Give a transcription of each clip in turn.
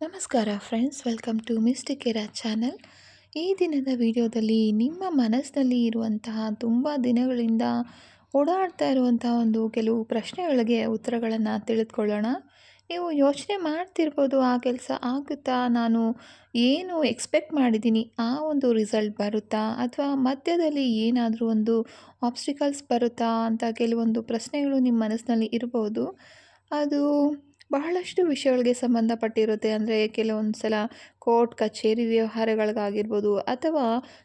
ನಮಸ್ಕಾರ friends, welcome to mystic era channel. ಈ ದಿನದ ವಿಡಿಯೋದಲ್ಲಿ ನಿಮ್ಮ ಮನಸ್ಸಿನಲ್ಲಿ ಇರುವಂತಹ ತುಂಬ ದಿನಗಳಿಂದ ಓಡಾಡ್ತಾ ಇರುವಂತಹ ಕೆಲವು ಪ್ರಶ್ನೆಗಳಿಗೆ ಉತ್ತರಗಳನ್ನು ತಿಳಿದುಕೊಳ್ಳೋಣ. ನೀವು ಯೋಚನೆ ಮಾಡ್ತಿರ್ಬೋದು, ಆ ಕೆಲಸ ಆಗುತ್ತಾ, ನಾನು ಏನು ಎಕ್ಸ್ಪೆಕ್ಟ್ ಮಾಡಿದ್ದೀನಿ ಆ ರಿಸಲ್ಟ್ ಬರುತ್ತಾ, ಅಥವಾ ಮಧ್ಯದಲ್ಲಿ ಏನಾದರೂ ಆಬ್ಸ್ಟಿಕಲ್ಸ್ ಬರುತ್ತಾ ಅಂತ ಕೆಲವೊಂದು ಪ್ರಶ್ನೆಗಳು ನಿಮ್ಮ ಮನಸ್ಸಿನಲ್ಲಿ ಇರ್ಬೋದು. ಅದು ಬಹಳಷ್ಟು ವಿಷಯಗಳಿಗೆ ಸಂಬಂಧಪಟ್ಟಿರುತ್ತೆ. ಅಂದರೆ ಕೆಲವೊಂದು ಸಲ ಕೋರ್ಟ್ ಕಚೇರಿ ವ್ಯವಹಾರಗಳಿಗಾಗಿರ್ಬೋದು, ಅಥವಾ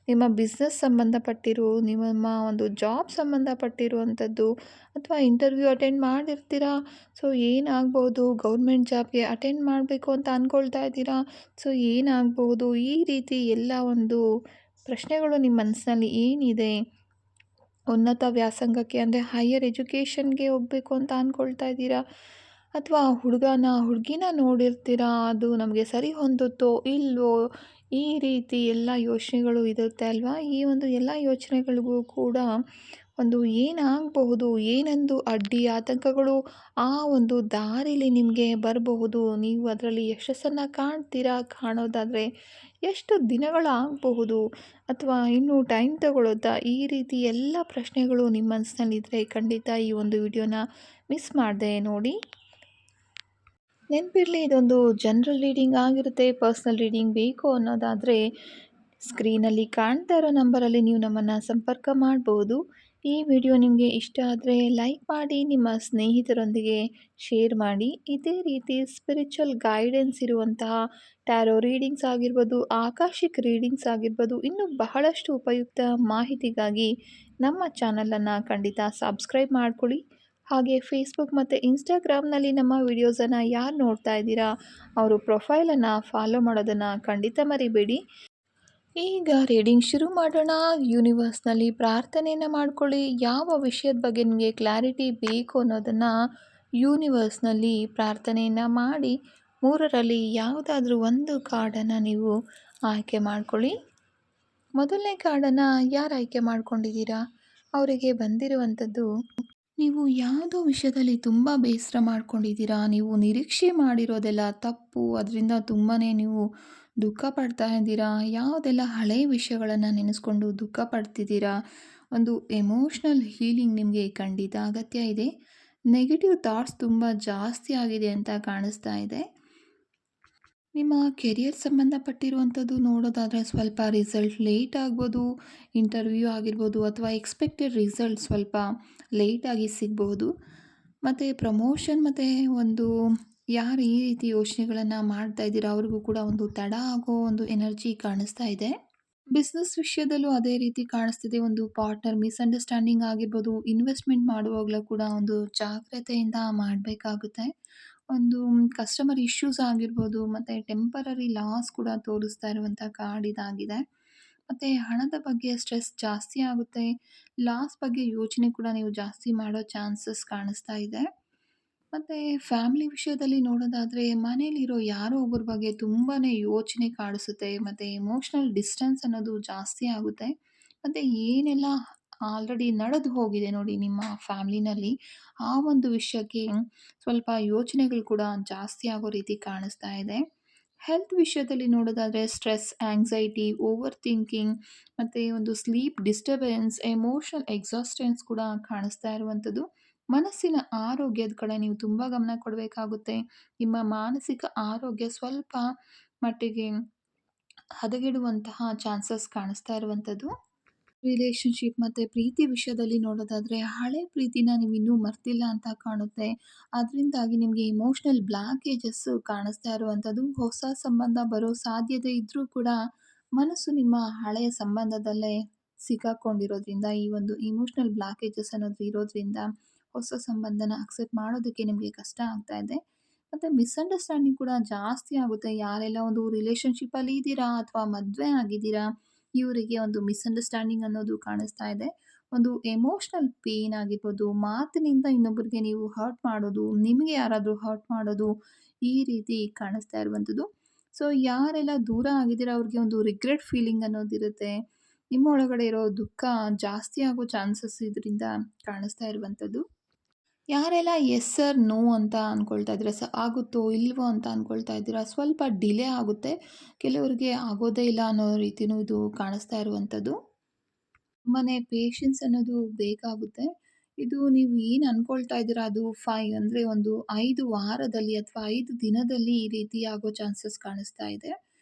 ನಿಮ್ಮ ಬಿಸ್ನೆಸ್ ಸಂಬಂಧಪಟ್ಟಿರೋ, ನಿಮ್ಮ ಜಾಬ್ ಸಂಬಂಧಪಟ್ಟಿರುವಂಥದ್ದು, ಅಥವಾ ಇಂಟರ್ವ್ಯೂ ಅಟೆಂಡ್ ಮಾಡಿರ್ತೀರಾ. ಸೊ ಏನಾಗ್ಬೋದು, ಗೌರ್ಮೆಂಟ್ ಜಾಬ್ಗೆ ಅಟೆಂಡ್ ಮಾಡಬೇಕು ಅಂತ ಅಂದ್ಕೊಳ್ತಾ ಇದ್ದೀರಾ. ಸೊ ಏನಾಗ್ಬೋದು, ಈ ರೀತಿ ಎಲ್ಲ ಪ್ರಶ್ನೆಗಳು ನಿಮ್ಮ ಮನಸ್ಸಿನಲ್ಲಿ ಏನಿದೆ, ಉನ್ನತ ವ್ಯಾಸಂಗಕ್ಕೆ ಅಂದರೆ ಹೈಯರ್ ಎಜುಕೇಷನ್ಗೆ ಹೋಗಬೇಕು ಅಂತ ಅಂದ್ಕೊಳ್ತಾ ಇದ್ದೀರಾ, ಅಥವಾ ಹುಡುಗಿನ ನೋಡಿರ್ತೀರಾ, ಅದು ನಮಗೆ ಸರಿ ಹೊಂದುತ್ತೋ ಇಲ್ವೋ, ಈ ರೀತಿ ಎಲ್ಲ ಯೋಚನೆಗಳು ಇರುತ್ತೆ ಅಲ್ವಾ. ಈ ಎಲ್ಲ ಯೋಚನೆಗಳಿಗೂ ಕೂಡ ಏನಾಗಬಹುದು, ಅಡ್ಡಿ ಆತಂಕಗಳು ಆ ದಾರಿಲಿ ನಿಮಗೆ ಬರಬಹುದು. ನೀವು ಅದರಲ್ಲಿ ಯಶಸ್ಸನ್ನು ಕಾಣ್ತೀರಾ. ಕಾಣೋದಾದರೆ ಎಷ್ಟು ದಿನಗಳಾಗಬಹುದು, ಅಥವಾ ಇನ್ನೂ ಟೈಮ್ ತಗೊಳ್ಳುತ್ತಾ, ಈ ರೀತಿ ಎಲ್ಲ ಪ್ರಶ್ನೆಗಳು ನಿಮ್ಮ ಮನಸ್ಸಿನಲ್ಲಿದ್ದರೆ ಖಂಡಿತ ಈ ವಿಡಿಯೋನ ಮಿಸ್ ಮಾಡದೆ ನೋಡಿ. ನೆನಪಿರಲಿ, ಇದೊಂದು ಜನರಲ್ ರೀಡಿಂಗ್ ಆಗಿರುತ್ತೆ. ಪರ್ಸ್ನಲ್ ರೀಡಿಂಗ್ ಬೇಕು ಅನ್ನೋದಾದರೆ ಸ್ಕ್ರೀನಲ್ಲಿ ಕಾಣ್ತಾ ಇರೋ ನಂಬರಲ್ಲಿ ನೀವು ನಮ್ಮನ್ನು ಸಂಪರ್ಕ ಮಾಡ್ಬೋದು. ಈ ವಿಡಿಯೋ ನಿಮಗೆ ಇಷ್ಟ ಆದರೆ ಲೈಕ್ ಮಾಡಿ, ನಿಮ್ಮ ಸ್ನೇಹಿತರೊಂದಿಗೆ ಶೇರ್ ಮಾಡಿ. ಇದೇ ರೀತಿ ಸ್ಪಿರಿಚುವಲ್ ಗೈಡೆನ್ಸ್ ಇರುವಂತಹ ಟ್ಯಾರೋ ರೀಡಿಂಗ್ಸ್ ಆಗಿರ್ಬೋದು, ಆಕಾಶಿಕ್ ರೀಡಿಂಗ್ಸ್ ಆಗಿರ್ಬೋದು, ಇನ್ನೂ ಬಹಳಷ್ಟು ಉಪಯುಕ್ತ ಮಾಹಿತಿಗಾಗಿ ನಮ್ಮ ಚಾನಲನ್ನು ಖಂಡಿತ ಸಬ್ಸ್ಕ್ರೈಬ್ ಮಾಡ್ಕೊಳ್ಳಿ. ಹಾಗೆ ಫೇಸ್ಬುಕ್ ಮತ್ತು ಇನ್ಸ್ಟಾಗ್ರಾಮ್ನಲ್ಲಿ ನಮ್ಮ ವಿಡಿಯೋಸನ್ನು ಯಾರು ನೋಡ್ತಾ ಇದ್ದೀರಾ, ಅವರು ಪ್ರೊಫೈಲನ್ನು ಫಾಲೋ ಮಾಡೋದನ್ನು ಖಂಡಿತ ಮರಿಬೇಡಿ. ಈಗ ರೀಡಿಂಗ್ ಶುರು ಮಾಡೋಣ. ಯೂನಿವರ್ಸ್ನಲ್ಲಿ ಪ್ರಾರ್ಥನೆಯನ್ನು ಮಾಡ್ಕೊಳ್ಳಿ. ಯಾವ ವಿಷಯದ ಬಗ್ಗೆ ನಿಮಗೆ ಕ್ಲಾರಿಟಿ ಬೇಕು ಅನ್ನೋದನ್ನು ಯೂನಿವರ್ಸ್ನಲ್ಲಿ ಪ್ರಾರ್ಥನೆಯನ್ನು ಮಾಡಿ, ಮೂರರಲ್ಲಿ ಯಾವುದಾದ್ರೂ ಒಂದು ಕಾರ್ಡನ್ನು ನೀವು ಆಯ್ಕೆ ಮಾಡ್ಕೊಳ್ಳಿ. ಮೊದಲನೇ ಕಾರ್ಡನ್ನು ಯಾರು ಆಯ್ಕೆ ಮಾಡ್ಕೊಂಡಿದ್ದೀರಾ, ಅವರಿಗೆ ಬಂದಿರುವಂಥದ್ದು, ನೀವು ಯಾವುದೋ ವಿಷಯದಲ್ಲಿ ತುಂಬ ಬೇಸರ ಮಾಡ್ಕೊಂಡಿದ್ದೀರಾ. ನೀವು ನಿರೀಕ್ಷೆ ಮಾಡಿರೋದೆಲ್ಲ ತಪ್ಪು, ಅದರಿಂದ ತುಂಬಾ ನೀವು ದುಃಖ ಪಡ್ತಾ ಇದ್ದೀರಾ. ಯಾವುದೆಲ್ಲ ಹಳೆಯ ವಿಷಯಗಳನ್ನು ನೆನೆಸ್ಕೊಂಡು ದುಃಖ ಪಡ್ತಿದ್ದೀರಾ. ಎಮೋಷ್ನಲ್ ಹೀಲಿಂಗ್ ನಿಮಗೆ ಖಂಡಿತ ಅಗತ್ಯ ಇದೆ. ನೆಗೆಟಿವ್ ಥಾಟ್ಸ್ ತುಂಬ ಜಾಸ್ತಿ ಆಗಿದೆ ಅಂತ ಕಾಣಿಸ್ತಾ ಇದೆ. ನಿಮ್ಮ ಕೆರಿಯರ್ ಸಂಬಂಧಪಟ್ಟಿರುವಂಥದ್ದು ನೋಡೋದಾದರೆ ಸ್ವಲ್ಪ ರಿಸಲ್ಟ್ ಲೇಟ್ ಆಗ್ಬೋದು. ಇಂಟರ್ವ್ಯೂ ಆಗಿರ್ಬೋದು, ಅಥವಾ ಎಕ್ಸ್ಪೆಕ್ಟೆಡ್ ರಿಸಲ್ಟ್ ಸ್ವಲ್ಪ ಲೇಟಾಗಿ ಸಿಗ್ಬೋದು. ಮತ್ತು ಪ್ರಮೋಷನ್ ಮತ್ತು ಯಾರು ಈ ರೀತಿ ಯೋಚನೆಗಳನ್ನು ಮಾಡ್ತಾ ಇದ್ದೀರಾ, ಅವ್ರಿಗೂ ಕೂಡ ತಡ ಆಗೋ ಎನರ್ಜಿ ಕಾಣಿಸ್ತಾ ಇದೆ. ಬಿಸ್ನೆಸ್ ವಿಷಯದಲ್ಲೂ ಅದೇ ರೀತಿ ಕಾಣಿಸ್ತಿದೆ. ಪಾರ್ಟ್ನರ್ ಮಿಸ್ಅಂಡರ್ಸ್ಟ್ಯಾಂಡಿಂಗ್ ಆಗಿರ್ಬೋದು. ಇನ್ವೆಸ್ಟ್ಮೆಂಟ್ ಮಾಡುವಾಗಲೂ ಕೂಡ ಜಾಗ್ರತೆಯಿಂದ ಮಾಡಬೇಕಾಗುತ್ತೆ. ಕಸ್ಟಮರ್ ಇಶ್ಯೂಸ್ ಆಗಿರ್ಬೋದು, ಮತ್ತು ಟೆಂಪರರಿ ಲಾಸ್ ಕೂಡ ತೋರಿಸ್ತಾ ಇರುವಂಥ ಕಾರ್ಡ್ ಇದಾಗಿದೆ. ಮತ್ತು ಹಣದ ಬಗ್ಗೆ ಸ್ಟ್ರೆಸ್ ಜಾಸ್ತಿ ಆಗುತ್ತೆ. ಲಾಸ್ ಬಗ್ಗೆ ಯೋಚನೆ ಕೂಡ ನೀವು ಜಾಸ್ತಿ ಮಾಡೋ ಚಾನ್ಸಸ್ ಕಾಣಿಸ್ತಾ ಇದೆ. ಮತ್ತು ಫ್ಯಾಮಿಲಿ ವಿಷಯದಲ್ಲಿ ನೋಡೋದಾದರೆ ಮನೇಲಿರೋ ಯಾರೋ ಒಬ್ಬರ ಬಗ್ಗೆ ತುಂಬಾ ಯೋಚನೆ ಕಾಡಿಸುತ್ತೆ. ಮತ್ತು ಎಮೋಷ್ನಲ್ ಡಿಸ್ಟೆನ್ಸ್ ಅನ್ನೋದು ಜಾಸ್ತಿ ಆಗುತ್ತೆ. ಮತ್ತು ಏನೆಲ್ಲ ಆಲ್ರೆಡಿ ನಡೆದು ಹೋಗಿದೆ ನೋಡಿ ನಿಮ್ಮ ಫ್ಯಾಮ್ಲಿನಲ್ಲಿ, ಆ ವಿಷಯಕ್ಕೆ ಸ್ವಲ್ಪ ಯೋಚನೆಗಳು ಕೂಡ ಜಾಸ್ತಿ ಆಗೋ ರೀತಿ ಕಾಣಿಸ್ತಾ ಇದೆ. ಹೆಲ್ತ್ ವಿಷಯದಲ್ಲಿ ನೋಡೋದಾದರೆ ಸ್ಟ್ರೆಸ್, ಆಂಗ್ಸೈಟಿ, ಓವರ್ ಥಿಂಕಿಂಗ್, ಮತ್ತು ಸ್ಲೀಪ್ ಡಿಸ್ಟರ್ಬೆನ್ಸ್, ಎಮೋಷನಲ್ ಎಕ್ಸಾಸ್ಟೆನ್ಸ್ ಕೂಡ ಕಾಣಿಸ್ತಾ ಇರುವಂಥದ್ದು. ಮನಸ್ಸಿನ ಆರೋಗ್ಯದ ಕಡೆ ನೀವು ತುಂಬ ಗಮನ ಕೊಡಬೇಕಾಗುತ್ತೆ. ನಿಮ್ಮ ಮಾನಸಿಕ ಆರೋಗ್ಯ ಸ್ವಲ್ಪ ಮಟ್ಟಿಗೆ ಹದಗೆಡುವಂತಹ ಚಾನ್ಸಸ್ ಕಾಣಿಸ್ತಾ ಇರುವಂಥದ್ದು. ರಿಲೇಷನ್ಶಿಪ್ ಮತ್ತು ಪ್ರೀತಿ ವಿಷಯದಲ್ಲಿ ನೋಡೋದಾದರೆ ಹಳೆ ಪ್ರೀತಿನ ನೀವು ಇನ್ನೂ ಮರ್ತಿಲ್ಲ ಅಂತ ಕಾಣುತ್ತೆ. ಅದರಿಂದಾಗಿ ನಿಮಗೆ ಇಮೋಷ್ನಲ್ ಬ್ಲಾಕೇಜಸ್ಸು ಕಾಣಿಸ್ತಾ ಇರುವಂಥದ್ದು. ಹೊಸ ಸಂಬಂಧ ಬರೋ ಸಾಧ್ಯತೆ ಇದ್ದರೂ ಕೂಡ ಮನಸ್ಸು ನಿಮ್ಮ ಹಳೆಯ ಸಂಬಂಧದಲ್ಲೇ ಸಿಕ್ಕಾಕೊಂಡಿರೋದ್ರಿಂದ, ಈ ಇಮೋಷ್ನಲ್ ಬ್ಲಾಕೇಜಸ್ ಅನ್ನೋದು ಇರೋದ್ರಿಂದ ಹೊಸ ಸಂಬಂಧನ ಅಕ್ಸೆಪ್ಟ್ ಮಾಡೋದಕ್ಕೆ ನಿಮಗೆ ಕಷ್ಟ ಆಗ್ತಾ ಇದೆ. ಮತ್ತು ಮಿಸ್ಅಂಡರ್ಸ್ಟ್ಯಾಂಡಿಂಗ್ ಕೂಡ ಜಾಸ್ತಿ ಆಗುತ್ತೆ. ಯಾರೆಲ್ಲ ರಿಲೇಷನ್ಶಿಪ್ಪಲ್ಲಿ ಇದ್ದೀರಾ ಅಥವಾ ಮದುವೆ ಆಗಿದ್ದೀರಾ, ಇವರಿಗೆ ಮಿಸ್ಅಂಡರ್ಸ್ಟ್ಯಾಂಡಿಂಗ್ ಅನ್ನೋದು ಕಾಣಿಸ್ತಾ ಇದೆ. ಎಮೋಷ್ನಲ್ ಪೇನ್ ಆಗಿರ್ಬೋದು, ಮಾತಿನಿಂದ ಇನ್ನೊಬ್ಬರಿಗೆ ನೀವು ಹರ್ಟ್ ಮಾಡೋದು, ನಿಮಗೆ ಯಾರಾದರೂ ಹರ್ಟ್ ಮಾಡೋದು, ಈ ರೀತಿ ಕಾಣಿಸ್ತಾ ಇರುವಂಥದ್ದು. ಸೊ ಯಾರೆಲ್ಲ ದೂರ ಆಗಿದ್ದೀರಾ ಅವ್ರಿಗೆ ರಿಗ್ರೆಟ್ ಫೀಲಿಂಗ್ ಅನ್ನೋದಿರುತ್ತೆ. ನಿಮ್ಮ ಒಳಗಡೆ ಇರೋ ದುಃಖ ಜಾಸ್ತಿ ಆಗೋ ಚಾನ್ಸಸ್ ಇದರಿಂದ ಕಾಣಿಸ್ತಾ ಇರುವಂಥದ್ದು. ಯಾರೆಲ್ಲ ಎಸ್ ಸರ್, ನೋ ಅಂತ ಅಂದ್ಕೊಳ್ತಾ ಇದ್ದೀರಾ, ಆಗುತ್ತೋ ಇಲ್ವೋ ಅಂತ ಅಂದ್ಕೊಳ್ತಾ ಇದ್ದೀರಾ, ಸ್ವಲ್ಪ ಡಿಲೇ ಆಗುತ್ತೆ, ಕೆಲವರಿಗೆ ಆಗೋದೇ ಇಲ್ಲ ಅನ್ನೋ ರೀತಿಯೂ ಇದು ಕಾಣಿಸ್ತಾ ಇರುವಂಥದ್ದು. ತುಂಬಾನೇ ಪೇಷನ್ಸ್ ಅನ್ನೋದು ಬೇಕಾಗುತ್ತೆ. ಇದು ನೀವು ಏನು ಅನ್ಕೊಳ್ತಾ ಇದ್ದೀರಾ ಅದು ಅಂದರೆ ಒಂದು 5 ವಾರದಲ್ಲಿ ಅಥವಾ 5 ದಿನದಲ್ಲಿ ಈ ರೀತಿ ಆಗೋ ಚಾನ್ಸಸ್ ಕಾಣಿಸ್ತಾ ಇದೆ.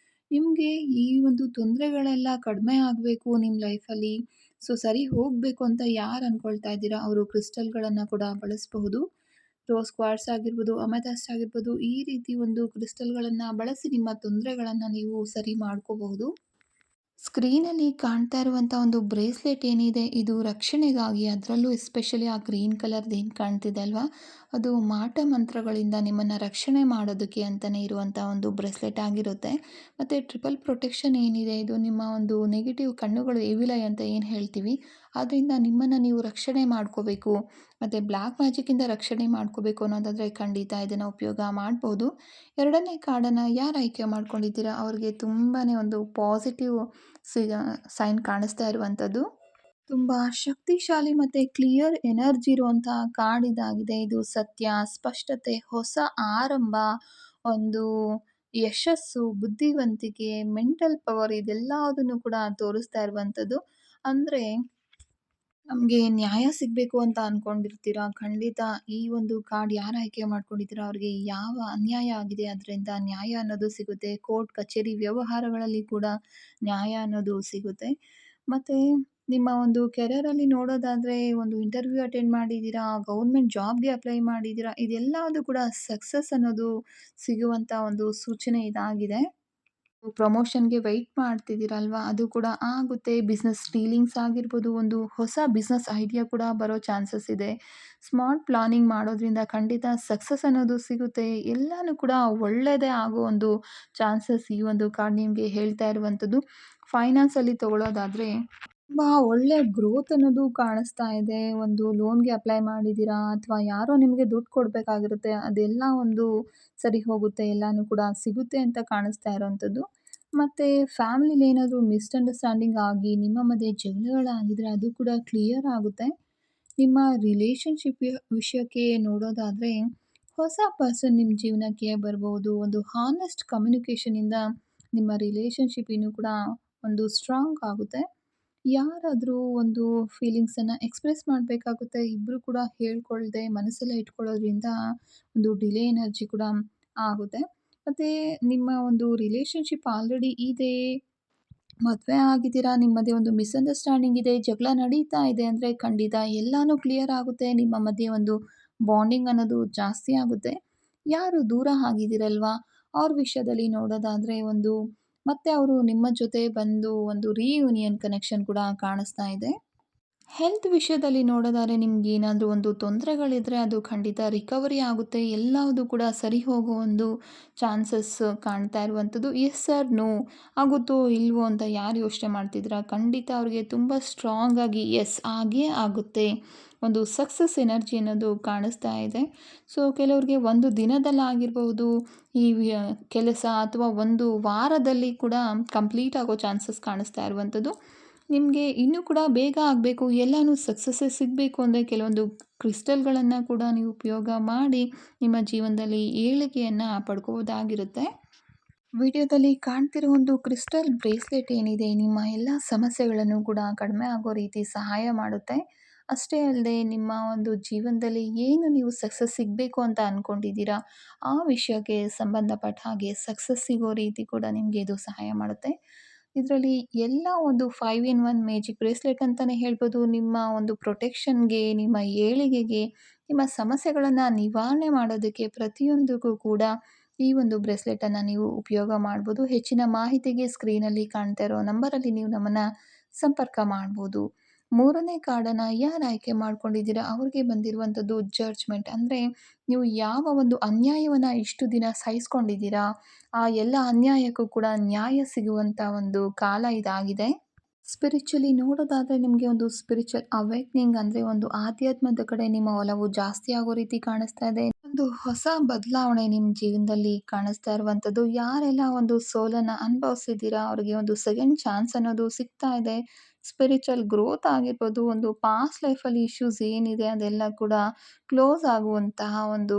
ನಿಮಗೆ ಈ ಒಂದು ತೊಂದರೆಗಳೆಲ್ಲ ಕಡಿಮೆ ಆಗಬೇಕು ನಿಮ್ಮ ಲೈಫಲ್ಲಿ, ಸೊ ಸರಿ ಹೋಗಬೇಕು ಅಂತ ಯಾರು ಅನ್ಕೊಳ್ತಾ ಇದ್ದೀರಾ ಅವರು ಕ್ರಿಸ್ಟಲ್ಗಳನ್ನು ಕೂಡ ಬಳಸಬಹುದು. ರೋಸ್ ಕ್ವಾರ್ಟ್ಸ್ ಆಗಿರ್ಬೋದು, ಅಮೆಥಸ್ಟ್ ಆಗಿರ್ಬೋದು, ಈ ರೀತಿ ಒಂದು ಕ್ರಿಸ್ಟಲ್ಗಳನ್ನು ಬಳಸಿ ನಿಮ್ಮ ತೊಂದರೆಗಳನ್ನು ನೀವು ಸರಿ ಮಾಡ್ಕೋಬಹುದು. ಸ್ಕ್ರೀನಲ್ಲಿ ಕಾಣ್ತಾ ಇರುವಂಥ ಒಂದು ಬ್ರೇಸ್ಲೆಟ್ ಏನಿದೆ ಇದು ರಕ್ಷಣೆಗಾಗಿ, ಅದರಲ್ಲೂ ಎಸ್ಪೆಷಲಿ ಆ ಗ್ರೀನ್ ಕಲರ್ದು ಏನು ಕಾಣ್ತಿದೆ ಅಲ್ವಾ, ಅದು ಮಾಟ ಮಂತ್ರಗಳಿಂದ ನಿಮ್ಮನ್ನು ರಕ್ಷಣೆ ಮಾಡೋದಕ್ಕೆ ಅಂತಲೇ ಇರುವಂಥ ಒಂದು ಬ್ರೇಸ್ಲೆಟ್ ಆಗಿರುತ್ತೆ. ಮತ್ತು ಟ್ರಿಪಲ್ ಪ್ರೊಟೆಕ್ಷನ್ ಏನಿದೆ ಇದು ನಿಮ್ಮ ಒಂದು ನೆಗೆಟಿವ್ ಕಣ್ಣುಗಳು ಏವಿಲೈ ಅಂತ ಏನು ಹೇಳ್ತೀವಿ, ಅದರಿಂದ ನಿಮ್ಮನ್ನು ನೀವು ರಕ್ಷಣೆ ಮಾಡ್ಕೋಬೇಕು ಮತ್ತು ಬ್ಲ್ಯಾಕ್ ಮ್ಯಾಜಿಕ್ಕಿಂದ ರಕ್ಷಣೆ ಮಾಡ್ಕೋಬೇಕು ಅನ್ನೋದಾದರೆ ಖಂಡಿತ ಇದನ್ನು ಉಪಯೋಗ ಮಾಡ್ಬೋದು. ಎರಡನೇ ಕಾರ್ಡನ್ನು ಯಾರು ಆಯ್ಕೆ ಮಾಡ್ಕೊಂಡಿದ್ದೀರಾ ಅವ್ರಿಗೆ ತುಂಬಾ ಒಂದು ಪಾಸಿಟಿವ್ ಸೈನ್ ಕಾಣಿಸ್ತಾ ಇರುವಂಥದ್ದು. ತುಂಬ ಶಕ್ತಿಶಾಲಿ ಮತ್ತು ಕ್ಲಿಯರ್ ಎನರ್ಜಿ ಇರುವಂಥ ಕಾರ್ಡ್ ಇದಾಗಿದೆ. ಇದು ಸತ್ಯ, ಸ್ಪಷ್ಟತೆ, ಹೊಸ ಆರಂಭ, ಒಂದು ಯಶಸ್ಸು, ಬುದ್ಧಿವಂತಿಕೆ, ಮೆಂಟಲ್ ಪವರ್ ಇದೆಲ್ಲದನ್ನು ಕೂಡ ತೋರಿಸ್ತಾ ಇರುವಂಥದ್ದು. ಅಂದರೆ ನಮಗೆ ನ್ಯಾಯ ಸಿಗಬೇಕು ಅಂತ ಅಂದ್ಕೊಂಡಿರ್ತೀರಾ, ಖಂಡಿತ ಈ ಒಂದು ಕಾರ್ಡ್ ಯಾರು ಆಯ್ಕೆ ಮಾಡ್ಕೊಂಡಿದ್ದೀರಾ ಅವ್ರಿಗೆ ಯಾವ ಅನ್ಯಾಯ ಆಗಿದೆ ಅದರಿಂದ ನ್ಯಾಯ ಅನ್ನೋದು ಸಿಗುತ್ತೆ. ಕೋರ್ಟ್ ಕಚೇರಿ ವ್ಯವಹಾರಗಳಲ್ಲಿ ಕೂಡ ನ್ಯಾಯ ಅನ್ನೋದು ಸಿಗುತ್ತೆ. ಮತ್ತು ನಿಮ್ಮ ಒಂದು ಕೆರಿಯರಲ್ಲಿ ನೋಡೋದಾದರೆ ಒಂದು ಇಂಟರ್ವ್ಯೂ ಅಟೆಂಡ್ ಮಾಡಿದ್ದೀರಾ, ಗೌರ್ಮೆಂಟ್ ಜಾಬ್ಗೆ ಅಪ್ಲೈ ಮಾಡಿದ್ದೀರಾ, ಇದೆಲ್ಲದೂ ಕೂಡ ಸಕ್ಸಸ್ ಅನ್ನೋದು ಸಿಗುವಂಥ ಒಂದು ಸೂಚನೆ ಇದಾಗಿದೆ. ಪ್ರಮೋಷನ್‌ಗೆ ವೆಯ್ಟ್ ಮಾಡ್ತಿದ್ದೀರಲ್ವಾ? ಅದು ಕೂಡ ಆಗುತ್ತೆ. ಬಿಸ್ನೆಸ್ ಡೀಲಿಂಗ್ಸ್ ಆಗಿರ್ಬೋದು, ಒಂದು ಹೊಸ ಬಿಸ್ನೆಸ್ ಐಡಿಯಾ ಕೂಡ ಬರೋ ಚಾನ್ಸಸ್ ಇದೆ. ಸ್ಮಾರ್ಟ್ ಪ್ಲಾನಿಂಗ್ ಮಾಡೋದ್ರಿಂದ ಖಂಡಿತ ಸಕ್ಸಸ್ ಅನ್ನೋದು ಸಿಗುತ್ತೆ. ಎಲ್ಲಾನು ಕೂಡ ಒಳ್ಳೆಯದೇ ಆಗೋ ಒಂದು ಚಾನ್ಸಸ್ ಈ ಒಂದು ಕಾರ್ಡ್ ನಿಮಗೆ ಹೇಳ್ತಾ ಇರುವಂಥದ್ದು. ಫೈನಾನ್ಸಲ್ಲಿ ತಗೊಳ್ಳೋದಾದರೆ ತುಂಬ ಒಳ್ಳೆ ಗ್ರೋತ್ ಅನ್ನೋದು ಕಾಣಿಸ್ತಾ ಇದೆ. ಒಂದು ಲೋನ್‌ಗೆ ಅಪ್ಲೈ ಮಾಡಿದ್ದೀರಾ ಅಥವಾ ಯಾರೋ ನಿಮಗೆ ದುಡ್ಡು ಕೊಡಬೇಕಾಗಿರುತ್ತೆ, ಅದೆಲ್ಲ ಒಂದು ಸರಿ ಹೋಗುತ್ತೆ, ಎಲ್ಲಾನು ಕೂಡ ಸಿಗುತ್ತೆ ಅಂತ ಕಾಣಿಸ್ತಾ ಇರೋವಂಥದ್ದು. ಮತ್ತು ಫ್ಯಾಮಿಲಿಲಿ ಏನಾದರೂ ಮಿಸ್‌ಅಂಡರ್‌ಸ್ಟ್ಯಾಂಡಿಂಗ್ ಆಗಿ ನಿಮ್ಮ ಮಧ್ಯೆ ಜಗಳಗಳಾಗಿದ್ರೆ ಅದು ಕೂಡ ಕ್ಲಿಯರ್ ಆಗುತ್ತೆ. ನಿಮ್ಮ ರಿಲೇಷನ್‌ಶಿಪ್ ವಿಷಯಕ್ಕೆ ನೋಡೋದಾದರೆ ಹೊಸ ಪರ್ಸನ್ ನಿಮ್ಮ ಜೀವನಕ್ಕೆ ಬರ್ಬೋದು. ಒಂದು ಹಾನೆಸ್ಟ್ ಕಮ್ಯುನಿಕೇಷನಿಂದ ನಿಮ್ಮ ರಿಲೇಷನ್‌ಶಿಪ್ ಇನ್ನೂ ಕೂಡ ಒಂದು ಸ್ಟ್ರಾಂಗ್ ಆಗುತ್ತೆ. ಯಾರಾದರೂ ಒಂದು ಫೀಲಿಂಗ್ಸನ್ನು ಎಕ್ಸ್‌ಪ್ರೆಸ್ ಮಾಡಬೇಕಾಗುತ್ತೆ. ಇಬ್ಬರು ಕೂಡ ಹೇಳ್ಕೊಳ್ದೆ ಮನಸ್ಸಲ್ಲೇ ಇಟ್ಕೊಳ್ಳೋದ್ರಿಂದ ಒಂದು ಡಿಲೇ ಎನರ್ಜಿ ಕೂಡ ಆಗುತ್ತೆ. ಮತ್ತು ನಿಮ್ಮ ಒಂದು ರಿಲೇಷನ್‌ಶಿಪ್ ಆಲ್ರೆಡಿ ಇದೆ, ಮದುವೆ ಆಗಿದ್ದೀರಾ, ನಿಮ್ಮ ಮಧ್ಯೆ ಒಂದು ಮಿಸ್‌ಅಂಡರ್‌ಸ್ಟ್ಯಾಂಡಿಂಗ್ ಇದೆ, ಜಗಳ ನಡೀತಾ ಇದೆ ಅಂದರೆ ಖಂಡಿತ ಎಲ್ಲಾನು ಕ್ಲಿಯರ್ ಆಗುತ್ತೆ. ನಿಮ್ಮ ಮಧ್ಯೆ ಒಂದು ಬಾಂಡಿಂಗ್ ಅನ್ನೋದು ಜಾಸ್ತಿ ಆಗುತ್ತೆ. ಯಾರು ದೂರ ಆಗಿದ್ದೀರಲ್ವಾ ಅವ್ರ ವಿಷಯದಲ್ಲಿ ನೋಡೋದಾದರೆ ಒಂದು ಮತ್ತೆ ಅವರು ನಿಮ್ಮ ಜೊತೆ ಬಂದು ಒಂದು ರೀಯೂನಿಯನ್ ಕನೆಕ್ಷನ್ ಕೂಡ ಕಾಣಿಸ್ತಾ ಇದೆ. ಹೆಲ್ತ್ ವಿಷಯದಲ್ಲಿ ನೋಡೋದಾದ್ರೆ ನಿಮ್ಗೇನಾದರೂ ಒಂದು ತೊಂದರೆಗಳಿದ್ರೆ ಅದು ಖಂಡಿತ ರಿಕವರಿ ಆಗುತ್ತೆ. ಎಲ್ಲವುದು ಕೂಡ ಸರಿ ಹೋಗೋ ಒಂದು ಚಾನ್ಸಸ್ ಕಾಣ್ತಾ ಇರುವಂಥದ್ದು. ಎಸ್ ಆರ್ ನೋ ಆಗುತ್ತೋ ಇಲ್ವೋ ಅಂತ ಯಾರು ಯೋಚನೆ ಮಾಡ್ತಿದ್ದೀರಾ, ಖಂಡಿತ ಅವ್ರಿಗೆ ತುಂಬ ಸ್ಟ್ರಾಂಗ್ ಆಗಿ ಎಸ್ ಆಗೇ ಆಗುತ್ತೆ. ಒಂದು ಸಕ್ಸಸ್ ಎನರ್ಜಿ ಅನ್ನೋದು ಕಾಣಿಸ್ತಾ ಇದೆ. ಸೊ ಕೆಲವ್ರಿಗೆ ಒಂದು ದಿನದಲ್ಲಾಗಿರ್ಬಹುದು ಈ ಕೆಲಸ ಅಥವಾ ಒಂದು ವಾರದಲ್ಲಿ ಕೂಡ ಕಂಪ್ಲೀಟ್ ಆಗೋ ಚಾನ್ಸಸ್ ಕಾಣಿಸ್ತಾ ಇರುವಂಥದ್ದು. ನಿಮಗೆ ಇನ್ನೂ ಕೂಡ ಬೇಗ ಆಗಬೇಕು, ಎಲ್ಲನೂ ಸಕ್ಸಸ್ಸೇ ಸಿಗಬೇಕು ಅಂದರೆ ಕೆಲವೊಂದು ಕ್ರಿಸ್ಟಲ್ಗಳನ್ನು ಕೂಡ ನೀವು ಉಪಯೋಗ ಮಾಡಿ ನಿಮ್ಮ ಜೀವನದಲ್ಲಿ ಏಳಿಗೆಯನ್ನು ಪಡ್ಕೋಬೋದಾಗಿರುತ್ತೆ. ವಿಡಿಯೋದಲ್ಲಿ ಕಾಣ್ತಿರೋ ಒಂದು ಕ್ರಿಸ್ಟಲ್ ಬ್ರೇಸ್ಲೆಟ್ ಏನಿದೆ ನಿಮ್ಮ ಎಲ್ಲ ಸಮಸ್ಯೆಗಳನ್ನು ಕೂಡ ಕಡಿಮೆ ಆಗೋ ರೀತಿ ಸಹಾಯ ಮಾಡುತ್ತೆ. ಅಷ್ಟೇ ಅಲ್ಲದೆ ನಿಮ್ಮ ಒಂದು ಜೀವನದಲ್ಲಿ ಏನು ನೀವು ಸಕ್ಸಸ್ ಸಿಗಬೇಕು ಅಂತ ಅಂದ್ಕೊಂಡಿದ್ದೀರಾ ಆ ವಿಷಯಕ್ಕೆ ಸಂಬಂಧಪಟ್ಟ ಹಾಗೆ ಸಕ್ಸಸ್ ಸಿಗೋ ರೀತಿ ಕೂಡ ನಿಮಗೆ ಇದು ಸಹಾಯ ಮಾಡುತ್ತೆ. ಇದರಲ್ಲಿ ಎಲ್ಲ ಒಂದು 5 ಇನ್ 1 ಮ್ಯಾಜಿಕ್ ಬ್ರೇಸ್ಲೆಟ್ ಅಂತಲೇ ಹೇಳ್ಬೋದು. ನಿಮ್ಮ ಒಂದು ಪ್ರೊಟೆಕ್ಷನ್ಗೆ, ನಿಮ್ಮ ಏಳಿಗೆಗೆ, ನಿಮ್ಮ ಸಮಸ್ಯೆಗಳನ್ನು ನಿವಾರಣೆ ಮಾಡೋದಕ್ಕೆ ಪ್ರತಿಯೊಂದಕ್ಕೂ ಕೂಡ ಈ ಒಂದು ಬ್ರೇಸ್ಲೆಟನ್ನು ನೀವು ಉಪಯೋಗ ಮಾಡ್ಬೋದು. ಹೆಚ್ಚಿನ ಮಾಹಿತಿಗೆ ಸ್ಕ್ರೀನಲ್ಲಿ ಕಾಣ್ತಾ ಇರೋ ನಂಬರಲ್ಲಿ ನೀವು ನಮ್ಮನ್ನು ಸಂಪರ್ಕ ಮಾಡ್ಬೋದು. ಮೂರನೇ ಕಾರ್ಡನ್ನು ಯಾರು ಆಯ್ಕೆ ಮಾಡ್ಕೊಂಡಿದ್ದೀರಾ ಅವ್ರಿಗೆ ಬಂದಿರುವಂಥದ್ದು ಜಡ್ಜ್‌ಮೆಂಟ್. ಅಂದರೆ ನೀವು ಯಾವ ಒಂದು ಅನ್ಯಾಯವನ್ನು ಇಷ್ಟು ದಿನ ಸಹಿಸ್ಕೊಂಡಿದ್ದೀರಾ ಆ ಎಲ್ಲ ಅನ್ಯಾಯಕ್ಕೂ ಕೂಡ ನ್ಯಾಯ ಸಿಗುವಂಥ ಒಂದು ಕಾಲ ಇದಾಗಿದೆ. ಸ್ಪಿರಿಚುಲಿ ನೋಡೋದಾದರೆ ನಿಮಗೆ ಒಂದು ಸ್ಪಿರಿಚುವಲ್ ಅವೇಕ್ನಿಂಗ್ ಅಂದರೆ ಒಂದು ಆಧ್ಯಾತ್ಮದ ಕಡೆ ನಿಮ್ಮ ಒಲವು ಜಾಸ್ತಿ ಆಗೋ ರೀತಿ ಕಾಣಿಸ್ತಾ ಇದೆ. ಒಂದು ಹೊಸ ಬದಲಾವಣೆ ನಿಮ್ಮ ಜೀವನದಲ್ಲಿ ಕಾಣಿಸ್ತಾ ಇರುವಂಥದ್ದು. ಯಾರೆಲ್ಲ ಒಂದು ಸೋಲನ್ನು ಅನುಭವಿಸಿದ್ದೀರಾ, ಅವ್ರಿಗೆ ಒಂದು ಸೆಕೆಂಡ್ ಚಾನ್ಸ್ ಅನ್ನೋದು ಸಿಗ್ತಾ ಇದೆ. ಸ್ಪಿರಿಚುವಲ್ ಗ್ರೋತ್ ಆಗಿರ್ಬೋದು, ಒಂದು ಪಾಸ್ಟ್ ಲೈಫಲ್ಲಿ ಇಶ್ಯೂಸ್ ಏನಿದೆ ಅದೆಲ್ಲ ಕೂಡ ಕ್ಲೋಸ್ ಆಗುವಂತಹ ಒಂದು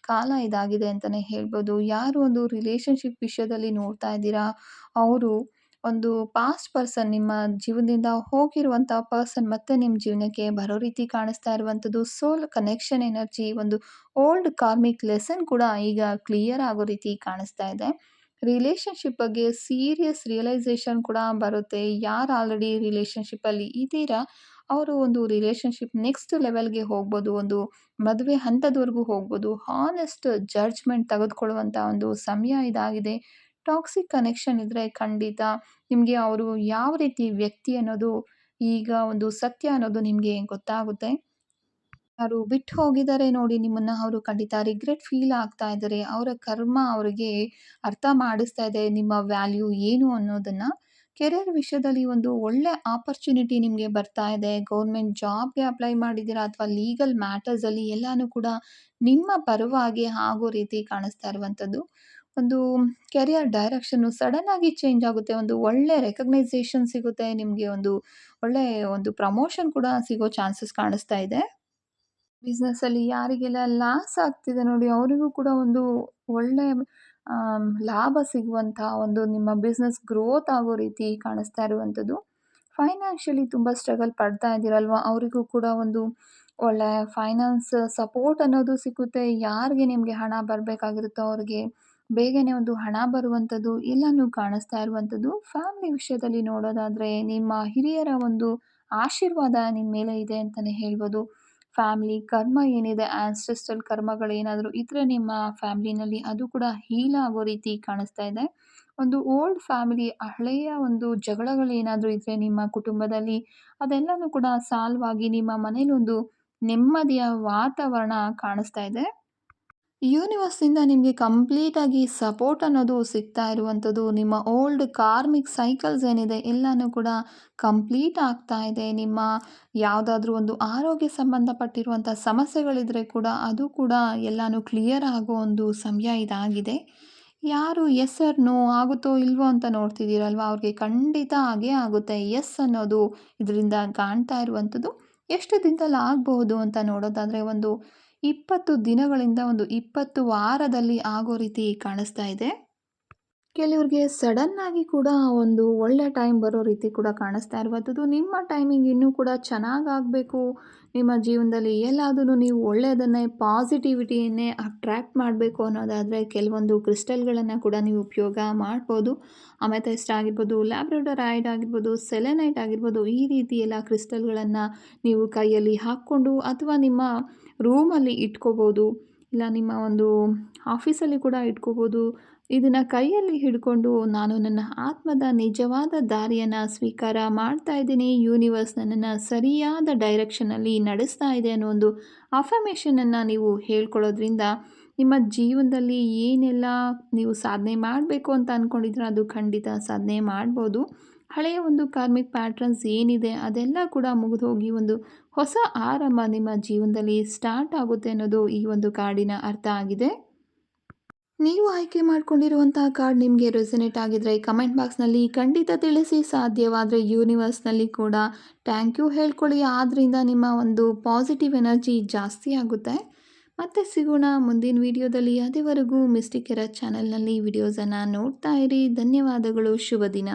ಕಾಲ ಇದಾಗಿದೆ ಅಂತಲೇ ಹೇಳ್ಬೋದು. ಯಾರು ಒಂದು ರಿಲೇಷನ್‌ಶಿಪ್ ವಿಷಯದಲ್ಲಿ ನೋಡ್ತಾ ಇದ್ದೀರಾ, ಅವರು ಒಂದು ಪಾಸ್ಟ್ ಪರ್ಸನ್ ನಿಮ್ಮ ಜೀವನದಿಂದ ಹೋಗಿರುವಂಥ ಪರ್ಸನ್ ಮತ್ತೆ ನಿಮ್ಮ ಜೀವನಕ್ಕೆ ಬರೋ ರೀತಿ ಕಾಣಿಸ್ತಾ ಇರುವಂಥದ್ದು. ಸೋಲ್ ಕನೆಕ್ಷನ್ ಎನರ್ಜಿ, ಒಂದು ಓಲ್ಡ್ ಕಾರ್ಮಿಕ್ ಲೆಸನ್ ಕೂಡ ಈಗ ಕ್ಲಿಯರ್ ಆಗೋ ರೀತಿ ಕಾಣಿಸ್ತಾ ಇದೆ. ರಿಲೇಷನ್‌ಶಿಪ್ ಬಗ್ಗೆ ಸೀರಿಯಸ್ ರಿಯಲೈಸೇಷನ್ ಕೂಡ ಬರುತ್ತೆ. ಯಾರು ಆಲ್ರೆಡಿ ರಿಲೇಷನ್‌ಶಿಪ್ಪಲ್ಲಿ ಇದ್ದೀರಾ, ಅವರು ಒಂದು ರಿಲೇಷನ್‌ಶಿಪ್ ನೆಕ್ಸ್ಟ್ ಲೆವೆಲ್‌ಗೆ ಹೋಗ್ಬೋದು. ಒಂದು ಮದುವೆ ಹಂತದವರೆಗೂ ಹೋಗ್ಬೋದು. ಹಾನೆಸ್ಟ್ ಜಡ್ಜ್‌ಮೆಂಟ್ ತೆಗೆದುಕೊಳ್ಳುವಂಥ ಒಂದು ಸಮಯ ಇದಾಗಿದೆ. ಟಾಕ್ಸಿಕ್ ಕನೆಕ್ಷನ್ ಇದ್ದರೆ ಖಂಡಿತ ನಿಮಗೆ ಅವರು ಯಾವ ರೀತಿ ವ್ಯಕ್ತಿ ಅನ್ನೋದು ಈಗ ಒಂದು ಸತ್ಯ ಅನ್ನೋದು ನಿಮಗೆ ಗೊತ್ತಾಗುತ್ತೆ. ಯಾರು ಬಿಟ್ಟು ಹೋಗಿದ್ದಾರೆ ನೋಡಿ ನಿಮ್ಮನ್ನ, ಅವರು ಖಂಡಿತ ರಿಗ್ರೆಟ್ ಫೀಲ್ ಆಗ್ತಾ ಇದ್ದಾರೆ. ಅವರ ಕರ್ಮ ಅವರಿಗೆ ಅರ್ಥ ಮಾಡಿಸ್ತಾ ಇದೆ ನಿಮ್ಮ ವ್ಯಾಲ್ಯೂ ಏನು ಅನ್ನೋದನ್ನು. ಕೆರಿಯರ್ ವಿಷಯದಲ್ಲಿ ಒಂದು ಒಳ್ಳೆ ಆಪರ್ಚುನಿಟಿ ನಿಮಗೆ ಬರ್ತಾ ಇದೆ. ಗೌರ್ಮೆಂಟ್ ಜಾಬ್ಗೆ ಅಪ್ಲೈ ಮಾಡಿದ್ದೀರಾ ಅಥವಾ ಲೀಗಲ್ ಮ್ಯಾಟರ್ಸಲ್ಲಿ ಎಲ್ಲನೂ ಕೂಡ ನಿಮ್ಮ ಪರವಾಗಿ ಆಗೋ ರೀತಿ ಕಾಣಿಸ್ತಾ ಇರುವಂಥದ್ದು. ಒಂದು ಕೆರಿಯರ್ ಡೈರೆಕ್ಷನ್ನು ಸಡನ್ನಾಗಿ ಚೇಂಜ್ ಆಗುತ್ತೆ. ಒಂದು ಒಳ್ಳೆ ರೆಕಗ್ನೈಸೇಷನ್ ಸಿಗುತ್ತೆ ನಿಮಗೆ. ಒಳ್ಳೆ ಒಂದು ಪ್ರಮೋಷನ್ ಕೂಡ ಸಿಗೋ ಚಾನ್ಸಸ್ ಕಾಣಿಸ್ತಾ ಇದೆ. ಬಿಸ್ನೆಸ್ಸಲ್ಲಿ ಯಾರಿಗೆಲ್ಲ ಲಾಸ್ ಆಗ್ತಿದೆ ನೋಡಿ, ಅವರಿಗೂ ಕೂಡ ಒಂದು ಒಳ್ಳೆ ಲಾಭ ಸಿಗುವಂಥ ಒಂದು ನಿಮ್ಮ ಬಿಸ್ನೆಸ್ ಗ್ರೋತ್ ಆಗೋ ರೀತಿ ಕಾಣಿಸ್ತಾ ಇರುವಂಥದ್ದು. ಫೈನಾನ್ಷಿಯಲಿ ತುಂಬ ಸ್ಟ್ರಗಲ್ ಪಡ್ತಾ ಇದ್ದೀರಲ್ವ, ಅವರಿಗೂ ಕೂಡ ಒಂದು ಒಳ್ಳೆ ಫೈನಾನ್ಸ್ ಸಪೋರ್ಟ್ ಅನ್ನೋದು ಸಿಗುತ್ತೆ. ಯಾರಿಗೆ ನಿಮಗೆ ಹಣ ಬರಬೇಕಾಗಿರುತ್ತೋ ಅವ್ರಿಗೆ ಬೇಗನೆ ಒಂದು ಹಣ ಬರುವಂಥದ್ದು ಎಲ್ಲನೂ ಕಾಣಿಸ್ತಾ ಇರುವಂಥದ್ದು. ಫ್ಯಾಮಿಲಿ ವಿಷಯದಲ್ಲಿ ನೋಡೋದಾದರೆ ನಿಮ್ಮ ಹಿರಿಯರ ಒಂದು ಆಶೀರ್ವಾದ ನಿಮ್ಮ ಮೇಲೆ ಇದೆ ಅಂತಲೇ ಹೇಳ್ಬೋದು. ಫ್ಯಾಮಿಲಿ ಕರ್ಮ ಏನಿದೆ, ಆನ್ಸೆಸ್ಟ್ರಲ್ ಕರ್ಮಗಳೇನಾದರೂ ಇದ್ದರೆ ನಿಮ್ಮ ಫ್ಯಾಮಿಲಿನಲ್ಲಿ ಅದು ಕೂಡ ಹೀಲ್ ಆಗೋ ರೀತಿ ಕಾಣಿಸ್ತಾ ಇದೆ. ಒಂದು ಓಲ್ಡ್ ಫ್ಯಾಮಿಲಿ ಹಳೆಯ ಒಂದು ಜಗಳಗಳೇನಾದರೂ ಇದ್ದರೆ ನಿಮ್ಮ ಕುಟುಂಬದಲ್ಲಿ ಅದೆಲ್ಲನೂ ಕೂಡ ಸಾಲ್ವ್ ಆಗಿ ನಿಮ್ಮ ಮನೇಲಿ ಒಂದು ನೆಮ್ಮದಿಯ ವಾತಾವರಣ ಕಾಣಿಸ್ತಾ ಇದೆ. ಯೂನಿವರ್ಸಿಂದ ನಿಮಗೆ ಕಂಪ್ಲೀಟಾಗಿ ಸಪೋರ್ಟ್ ಅನ್ನೋದು ಸಿಗ್ತಾ ಇರುವಂಥದ್ದು. ನಿಮ್ಮ ಓಲ್ಡ್ ಕಾರ್ಮಿಕ್ ಸೈಕಲ್ಸ್ ಏನಿದೆ ಎಲ್ಲನೂ ಕೂಡ ಕಂಪ್ಲೀಟ್ ಆಗ್ತಾ ಇದೆ. ನಿಮ್ಮ ಯಾವುದಾದ್ರೂ ಒಂದು ಆರೋಗ್ಯ ಸಂಬಂಧಪಟ್ಟಿರುವಂಥ ಸಮಸ್ಯೆಗಳಿದ್ದರೆ ಕೂಡ ಅದು ಕೂಡ ಎಲ್ಲನೂ ಕ್ಲಿಯರ್ ಆಗೋ ಒಂದು ಸಮಯ ಇದಾಗಿದೆ. ಯಾರು ಎಸ್ ಆರ್ ನೋ ಆಗುತ್ತೋ ಇಲ್ವೋ ಅಂತ ನೋಡ್ತಿದ್ದೀರಲ್ವ, ಅವ್ರಿಗೆ ಖಂಡಿತ ಆಗೇ ಆಗುತ್ತೆ. ಎಸ್ ಅನ್ನೋದು ಇದರಿಂದ ಕಾಣ್ತಾ ಇರುವಂಥದ್ದು. ಎಷ್ಟು ದಿನದಲ್ಲಿ ಆಗಬಹುದು ಅಂತ ನೋಡೋದಾದರೆ ಒಂದು 20 ದಿನಗಳಿಂದ ಒಂದು 20 ವಾರದಲ್ಲಿ ಆಗೋ ರೀತಿ ಕಾಣಿಸ್ತಾ ಇದೆ. ಕೆಲವ್ರಿಗೆ ಸಡನ್ನಾಗಿ ಕೂಡ ಒಂದು ಒಳ್ಳೆ ಟೈಮ್ ಬರೋ ರೀತಿ ಕೂಡ ಕಾಣಿಸ್ತಾ ಇರುವಂಥದ್ದು. ನಿಮ್ಮ ಟೈಮಿಂಗ್ ಇನ್ನೂ ಕೂಡ ಚೆನ್ನಾಗಾಗಬೇಕು. ನಿಮ್ಮ ಜೀವನದಲ್ಲಿ ಎಲ್ಲಾದರೂ ನೀವು ಒಳ್ಳೆಯದನ್ನೇ ಪಾಸಿಟಿವಿಟಿಯನ್ನೇ ಅಟ್ರ್ಯಾಕ್ಟ್ ಮಾಡಬೇಕು ಅನ್ನೋದಾದರೆ ಕೆಲವೊಂದು ಕ್ರಿಸ್ಟಲ್ಗಳನ್ನು ಕೂಡ ನೀವು ಉಪಯೋಗ ಮಾಡ್ಬೋದು. ಅಮೆಥೈಸ್ಟ್ ಆಗಿರ್ಬೋದು, ಲ್ಯಾಬ್ರಡಾರೈಡ್ ಆಗಿರ್ಬೋದು, ಸೆಲೆನೈಟ್ ಆಗಿರ್ಬೋದು, ಈ ರೀತಿ ಎಲ್ಲ ಕ್ರಿಸ್ಟಲ್ಗಳನ್ನು ನೀವು ಕೈಯಲ್ಲಿ ಹಾಕ್ಕೊಂಡು ಅಥವಾ ನಿಮ್ಮ ರೂಮಲ್ಲಿ ಇಟ್ಕೋಬೋದು, ಇಲ್ಲ ನಿಮ್ಮ ಒಂದು ಆಫೀಸಲ್ಲಿ ಕೂಡ ಇಟ್ಕೋಬೋದು. ಇದನ್ನು ಕೈಯಲ್ಲಿ ಹಿಡ್ಕೊಂಡು ನಾನು ನನ್ನ ಆತ್ಮದ ನಿಜವಾದ ದಾರಿಯನ್ನು ಸ್ವೀಕಾರ ಮಾಡ್ತಾ ಇದ್ದೀನಿ, ಯೂನಿವರ್ಸ್ ನನ್ನನ್ನು ಸರಿಯಾದ ಡೈರೆಕ್ಷನಲ್ಲಿ ನಡೆಸ್ತಾ ಇದೆ ಅನ್ನೋ ಒಂದು ಅಫರ್ಮೇಷನನ್ನು ನೀವು ಹೇಳ್ಕೊಳ್ಳೋದ್ರಿಂದ ನಿಮ್ಮ ಜೀವನದಲ್ಲಿ ಏನೆಲ್ಲ ನೀವು ಸಾಧನೆ ಮಾಡಬೇಕು ಅಂತ ಅಂದ್ಕೊಂಡಿದ್ರೆ ಅದು ಖಂಡಿತ ಸಾಧನೆ ಮಾಡ್ಬೋದು. ಹಳೆಯ ಒಂದು ಕಾರ್ಮಿಕ್ ಪ್ಯಾಟ್ರನ್ಸ್ ಏನಿದೆ ಅದೆಲ್ಲ ಕೂಡ ಮುಗಿದೋಗಿ ಒಂದು ಹೊಸ ಆರಂಭ ನಿಮ್ಮ ಜೀವನದಲ್ಲಿ ಸ್ಟಾರ್ಟ್ ಆಗುತ್ತೆ ಅನ್ನೋದು ಈ ಒಂದು ಕಾರ್ಡಿನ ಅರ್ಥ ಆಗಿದೆ. ನೀವು ಆಯ್ಕೆ ಮಾಡ್ಕೊಂಡಿರುವಂತಹ ಕಾರ್ಡ್ ನಿಮಗೆ ರೆಸೊನೇಟ್ ಆಗಿದ್ರೆ ಕಮೆಂಟ್ ಬಾಕ್ಸ್ನಲ್ಲಿ ಖಂಡಿತ ತಿಳಿಸಿ. ಸಾಧ್ಯವಾದರೆ ಯೂನಿವರ್ಸ್ನಲ್ಲಿ ಕೂಡ ಥ್ಯಾಂಕ್ ಯು ಹೇಳ್ಕೊಳ್ಳಿ. ಆದ್ದರಿಂದ ನಿಮ್ಮ ಒಂದು ಪಾಸಿಟಿವ್ ಎನರ್ಜಿ ಜಾಸ್ತಿ ಆಗುತ್ತೆ. ಮತ್ತೆ ಸಿಗೋಣ ಮುಂದಿನ ವಿಡಿಯೋದಲ್ಲಿ. ಅದೇವರೆಗೂ ಮಿಸ್ಟಿಕ್ ಎರ ಚಾನಲ್ನಲ್ಲಿ ವಿಡಿಯೋಸನ್ನು ನೋಡ್ತಾ ಇರಿ. ಧನ್ಯವಾದಗಳು. ಶುಭ ದಿನ.